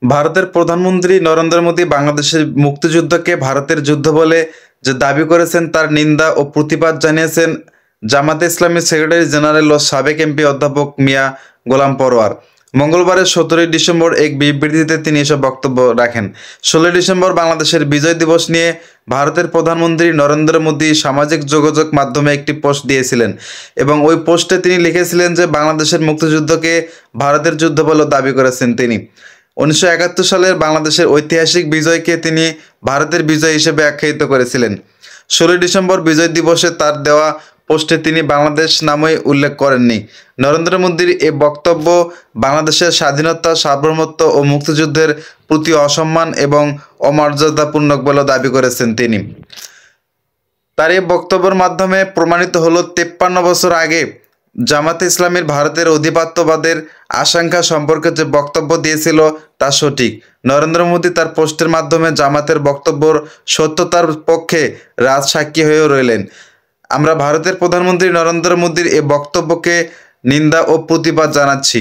ভারতের প্রধানমন্ত্রী নরেন্দ্র মোদী বাংলাদেশের মুক্তিযুদ্ধকে ভারতের যুদ্ধ বলে যে দাবি করেছেন তার নিন্দা ও প্রতিবাদ জানিয়েছেন জামাতে ইসলামীর সেক্রেটারি জেনারেল ও সাবেক এমপি অধ্যাপক মিয়া গোলাম পরোয়ার। মঙ্গলবারের 17 ডিসেম্বর এক বিবৃতিতে তিনি এসব বক্তব্য রাখেন। 16 ডিসেম্বর বাংলাদেশের বিজয় দিবস নিয়ে ভারতের প্রধানমন্ত্রী নরেন্দ্র মোদী সামাজিক যোগাযোগ মাধ্যমে একটি পোস্ট দিয়েছিলেন এবং ওই পোস্টে তিনি লিখেছিলেন যে বাংলাদেশের মুক্তিযুদ্ধকে ভারতের যুদ্ধ বলে দাবি করেছেন তিনি। 1971 সালের বাংলাদেশের ঐতিহাসিক বিজয়কে তিনি ভারতের বিজয় হিসেবে আখ্যায়িত করেছিলেন। 16 ডিসেম্বর বিজয় দিবসে তার দেওয়া পোস্টে তিনি বাংলাদেশ নামই উল্লেখ করেননি। নরেন্দ্র মোদীর এ বক্তব্য বাংলাদেশের স্বাধীনতা, সার্বভৌমত্ব ও মুক্তিযুদ্ধের প্রতি অসম্মান এবং অমর্যাদাপূর্ণ বলে দাবি করেছেন তিনি। তার এই বক্তব্যের মাধ্যমে প্রমাণিত হলো 53 বছর আগে জামাতে ইসলামীর ভারতের আধিপত্যবাদের আশঙ্কা সম্পর্কে যে বক্তব্য দিয়েছিল তা সঠিক। নরেন্দ্র মোদী তার পোস্টের মাধ্যমে জামাতের বক্তব্যর সত্যতার পক্ষে রাজসাক্ষী হয়েও রইলেন। আমরা ভারতের প্রধানমন্ত্রী নরেন্দ্র মোদীর এ বক্তব্যকে নিন্দা ও প্রতিবাদ জানাচ্ছি।